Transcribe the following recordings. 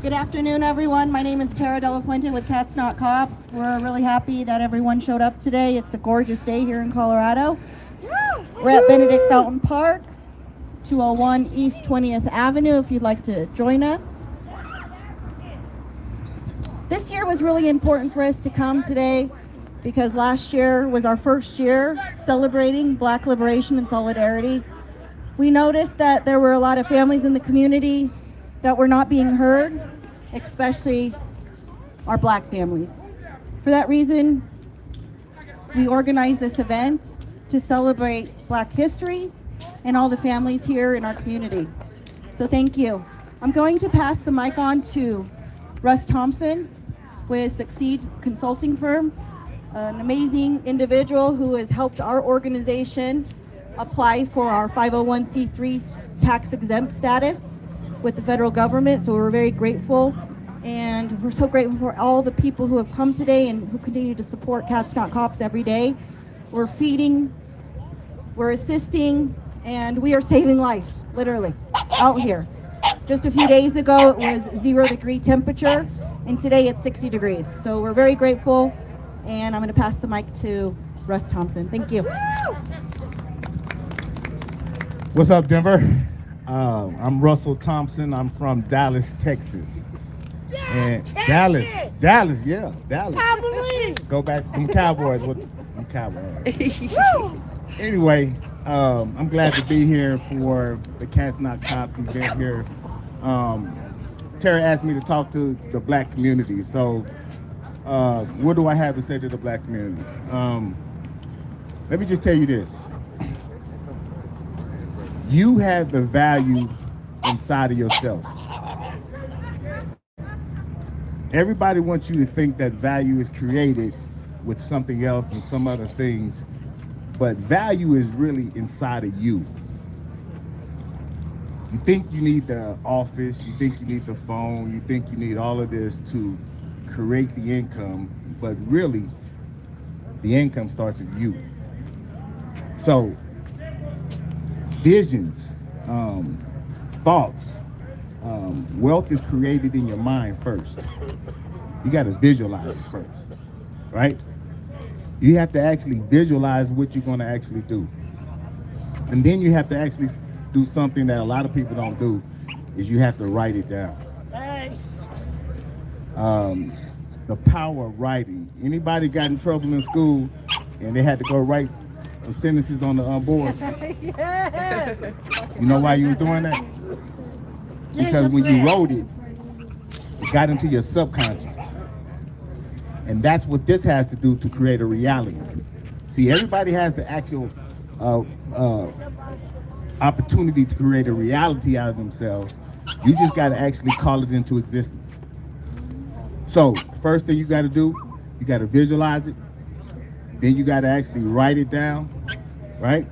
Good afternoon, everyone. My name is Tara Della Fuente with Cats Not Cops. We're really happy that everyone showed up today. It's a gorgeous day here in Colorado. We're at Benedict Fountain Park, 201 East 20th Avenue, if you'd like to join us. This year was really important for us to come today because last year was our first year celebrating Black liberation and solidarity. We noticed that there were a lot of families in the community that were not being heard, especially our Black families. For that reason, we organized this event to celebrate Black history and all the families here in our community. So thank you. I'm going to pass the mic on to Russ Thompson with Succeed Consulting Firm, an amazing individual who has helped our organization apply for our 501c3 tax exempt status with the federal government. So we're very grateful, and we're so grateful for all the people who have come today and who continue to support Cats Not Cops every day. We're feeding, we're assisting, and we are saving lives, literally, out here. Just a few days ago, it was 0-degree temperature, and today it's 60 degrees. So we're very grateful, and I'm gonna pass the mic to Russ Thompson. Thank you. What's up, Denver? I'm Russell Thompson. I'm from Dallas, Texas. And Dallas, yeah, Dallas. Go back, them Cowboys. Them Cowboys. Anyway, I'm glad to be here for the Cats Not Cops event here. Terry asked me to talk to the Black community. So, what do I have to say to the Black community? Let me just tell you this. You have the value inside of yourself. Everybody wants you to think that value is created with something else and some other things, but value is really inside of you. You think you need the office, you think you need the phone, you think you need all of this to create the income, but really, the income starts with you. So, visions, thoughts, wealth is created in your mind first. You got to visualize it first, right? You have to actually visualize what you're going to actually do. And then you have to actually do something that a lot of people don't do, is you have to write it down. The power of writing. Anybody got in trouble in school and they had to go write the sentences on the board? Yes. You know why you was doing that? Because when you wrote it, it got into your subconscious. And that's what this has to do to create a reality. See, everybody has the actual opportunity to create a reality out of themselves. You just got to actually call it into existence. So, the first thing you got to do, you got to visualize it. Then you got to actually write it down, right?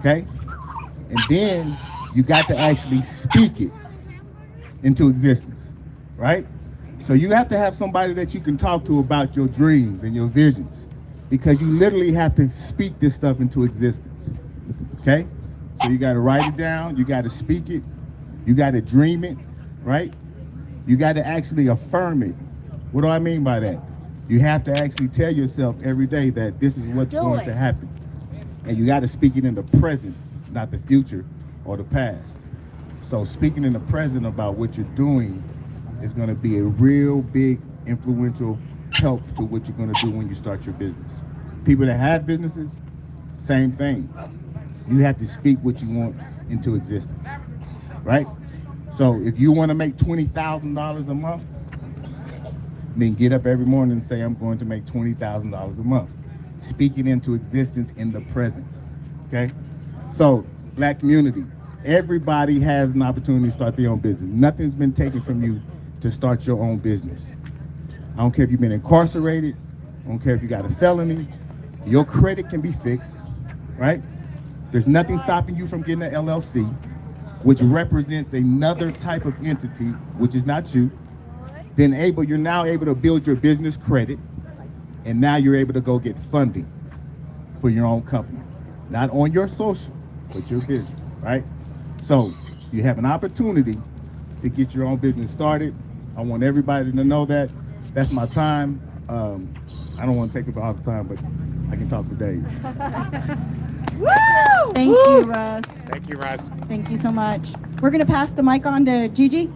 Okay? And then you got to actually speak it into existence, right? So you have to have somebody that you can talk to about your dreams and your visions, because you literally have to speak this stuff into existence, okay? So you got to write it down, you got to speak it, you got to dream it, right? You got to actually affirm it. What do I mean by that? You have to actually tell yourself every day that this is what's going to happen. And you got to speak it in the present, not the future or the past. So speaking in the present about what you're doing is going to be a real big influential help to what you're going to do when you start your business. People that have businesses, same thing. You have to speak what you want into existence, right? So if you want to make $20,000 a month, then get up every morning and say, I'm going to make $20,000 a month. Speak it into existence in the present, okay? So, Black community, everybody has an opportunity to start their own business. Nothing's been taken from you to start your own business. I don't care if you've been incarcerated. I don't care if you got a felony. Your credit can be fixed, right? There's nothing stopping you from getting an LLC, which represents another type of entity, which is not you. Then you're now able to build your business credit, and now you're able to go get funding for your own company. Not on your social, but your business, right? So you have an opportunity to get your own business started. I want everybody to know that. That's my time. I don't want to take up all the time, but I can talk for days. Woo! Thank you, Russ. Thank you, Russ. Thank you so much. We're going to pass the mic on to Gigi.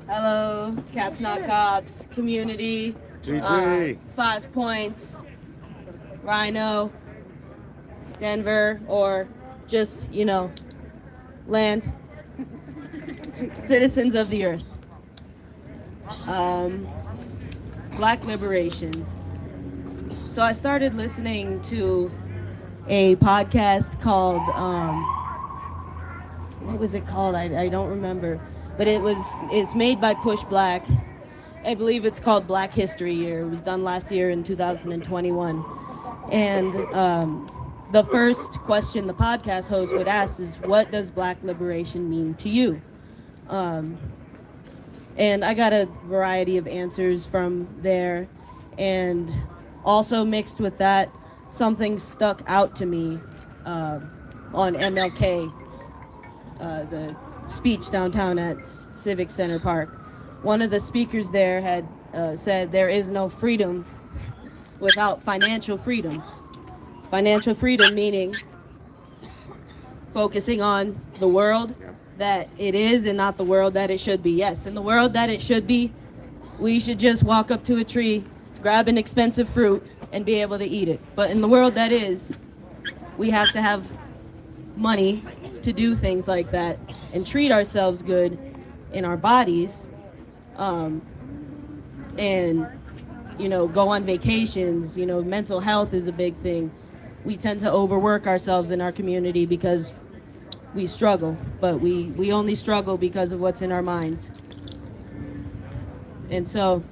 Hello, Cats Not Cops, community, GG. 5 Points, Rhino, Denver, or just, land, citizens of the earth. Black liberation. So I started listening to a podcast called, what was it called? I don't remember. But it's made by Push Black. I believe it's called Black History Year. It was done last year in 2021. And the first question the podcast host would ask is, what does Black liberation mean to you? And I got a variety of answers from there. And also mixed with that, something stuck out to me on MLK, the speech downtown at Civic Center Park. One of the speakers there had said there is no freedom without financial freedom. Financial freedom meaning focusing on the world that it is and not the world that it should be. Yes, in the world that it should be, we should just walk up to a tree, grab an expensive fruit, and be able to eat it. But in the world that is, we have to have money to do things like that and treat ourselves good in our bodies, and go on vacations. Mental health is a big thing. We tend to overwork ourselves in our community because we struggle, but we only struggle because of what's in our minds. And so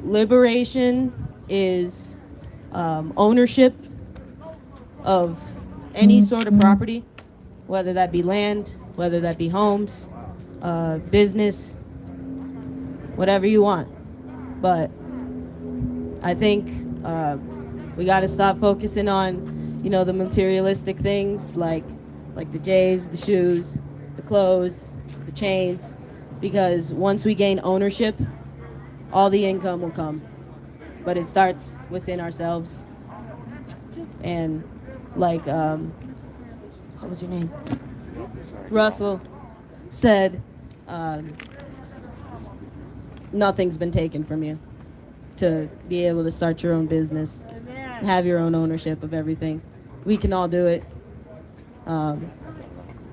liberation is ownership of any sort of property, whether that be land, whether that be homes, business, whatever you want. But I think we got to stop focusing on, the materialistic things like the J's, the shoes, the clothes, the chains, because once we gain ownership, all the income will come. But it starts within ourselves. And what was your name? Russell said, nothing's been taken from you to be able to start your own business, and have your own ownership of everything. We can all do it. I'm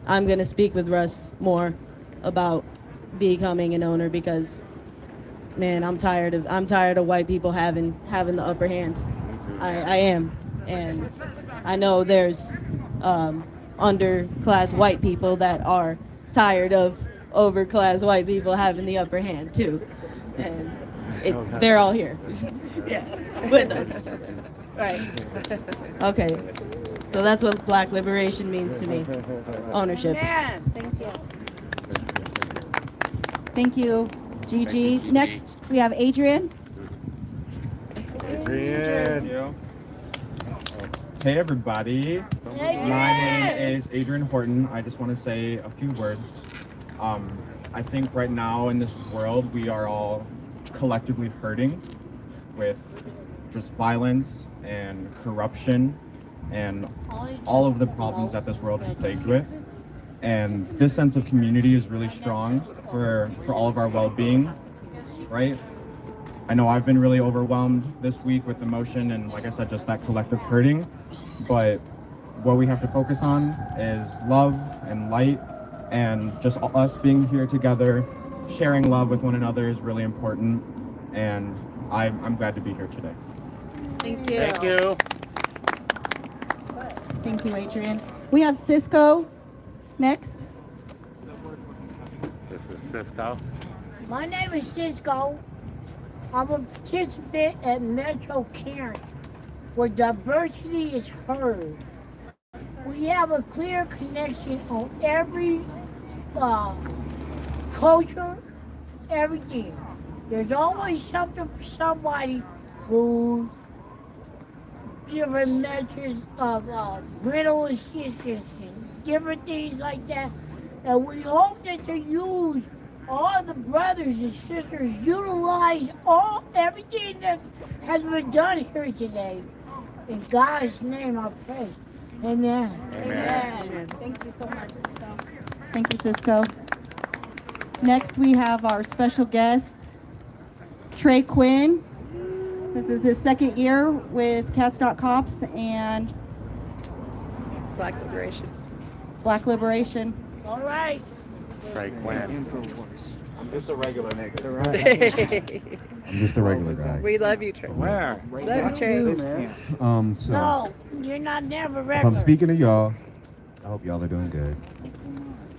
going to speak with Russ more about becoming an owner because, man, I'm tired of white people having the upper hand. I am. And I know there's underclass white people that are tired of overclass white people having the upper hand too. And they're all here. Yeah, with us. Right. Okay. So that's what Black liberation means to me. Ownership. Thank you. Thank you, Gigi. Next, we have Adrian. Adrian. Hey everybody, my name is Adrian Horton. I just want to say a few words. I think right now in this world we are all collectively hurting with just violence and corruption and all of the problems that this world is plagued with. And this sense of community is really strong for all of our well-being, right? I know I've been really overwhelmed this week with emotion and, like I said, just that collective hurting. But what we have to focus on is love and light, and just us being here together, sharing love with one another is really important. And I'm glad to be here today. Thank you. Thank you. Thank you, Adrian. We have Cisco next. This is Cisco. My name is Cisco. I'm a participant at Metro Caring, where diversity is heard. We have a clear connection on every culture, everything. There's always something for somebody, food, different measures of rental assistance, and different things like that. And we hope that you use all the brothers and sisters, utilize everything that has been done here today. In God's name I pray. Amen. Amen. Thank you so much, Cisco. Thank you, Cisco. Next, we have our special guest, Trey Quinn. This is his second year with Cats Not Cops and Black Liberation. Black Liberation. All right. Trey Quinn. I'm just a regular nigga. I'm just a regular guy. We love you, Trey. Where? Love you, Trey. So No, you're not never if regular. I'm speaking to y'all, I hope y'all are doing good.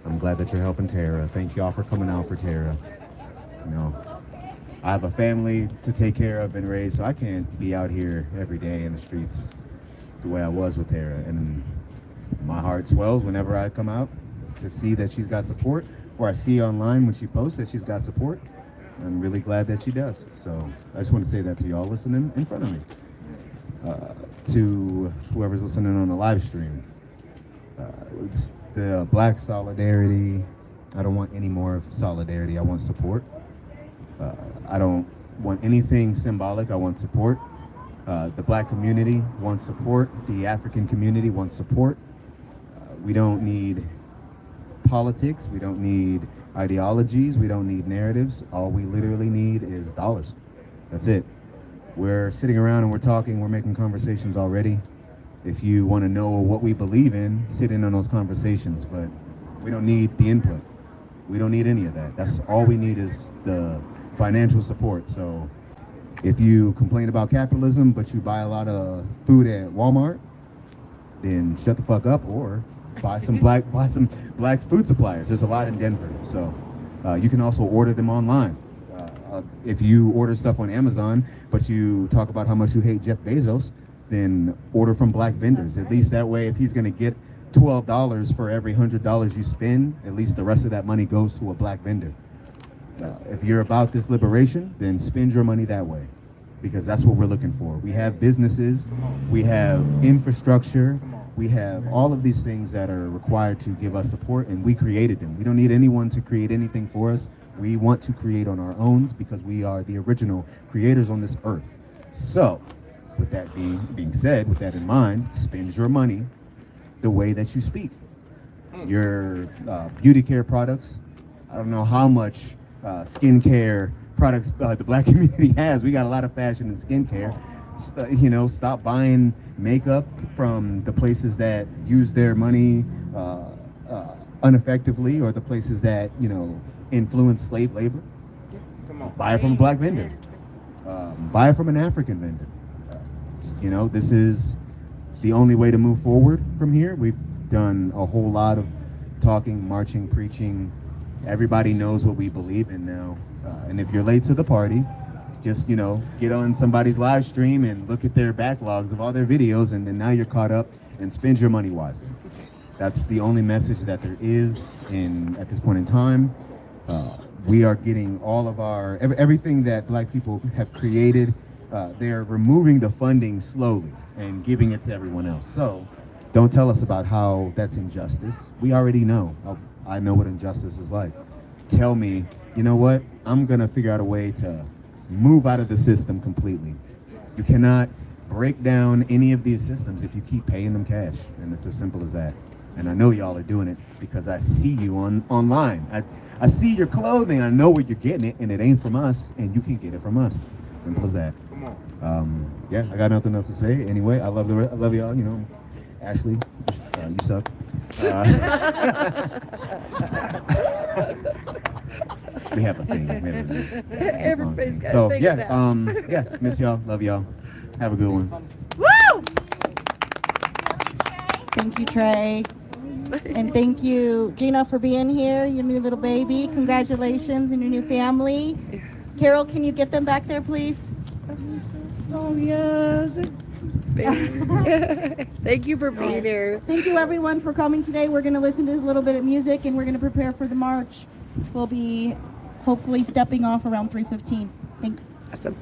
I'm glad that you're helping Tara. Thank y'all for coming out for Tara. You know, I have a family to take care of and raise, so I can't be out here every day in the streets the way I was with Tara. And my heart swells whenever I come out to see that she's got support, or I see online when she posts that she's got support. I'm really glad that she does. So I just want to say that to y'all listening in front of me. To whoever's listening on the live stream, it's the Black solidarity. I don't want any more solidarity. I want support. I don't want anything symbolic. I want support. The Black community wants support. The African community wants support. We don't need politics. We don't need ideologies. We don't need narratives. All we literally need is dollars. That's it. We're sitting around and we're talking. We're making conversations already. If you want to know what we believe in, sit in on those conversations. But we don't need the input. We don't need any of that. That's all we need is the financial support. So if you complain about capitalism, but you buy a lot of food at Walmart, then shut the fuck up or buy some black food suppliers. There's a lot in Denver. So you can also order them online. If you order stuff on Amazon, but you talk about how much you hate Jeff Bezos, then order from black vendors. At least that way, if he's going to get $12 for every $100 you spend, at least the rest of that money goes to a black vendor. If you're about this liberation, then spend your money that way, because that's what we're looking for. We have businesses, we have infrastructure, we have all of these things that are required to give us support, and we created them. We don't need anyone to create anything for us. We want to create on our own because we are the original creators on this earth. So, with that being said, with that in mind, spend your money the way that you speak. Your beauty care products, I don't know how much skincare products the black community has. We got a lot of fashion and skincare. Stop buying makeup from the places that use their money ineffectively, or the places that, influence slave labor. Buy it from a black vendor. Buy it from an African vendor. This is the only way to move forward from here. We've done a whole lot of talking, marching, preaching. Everybody knows what we believe in now. And if you're late to the party, just, get on somebody's live stream and look at their backlogs of all their videos, and then now you're caught up, and spend your money wisely. That's the only message that there is at this point in time. We are getting all of everything that black people have created. They're removing the funding slowly and giving it to everyone else. So don't tell us about how that's injustice. We already know. I know what injustice is like. Tell me, you know what? I'm going to figure out a way to move out of the system completely. You cannot break down any of these systems if you keep paying them cash. And it's as simple as that. And I know y'all are doing it because I see you online. I see your clothing. I know where you're getting it, and it ain't from us, and you can get it from us. Simple as that. Come on. Yeah, I got nothing else to say. Anyway, I love y'all. Ashley, you suck. We have a thing. Everybody's got So a thing yeah, miss y'all, love y'all. Have a good one. Woo! Thank you, Trey. And thank you, Gina, for being here, your new little baby. Congratulations and your new family. Carol, can you get them back there, please? Oh, yes. Thank you for being here. Thank you, everyone, for coming today. We're going to listen to a little bit of music, and we're going to prepare for the march. We'll be hopefully stepping off around 3:15. Thanks. Awesome.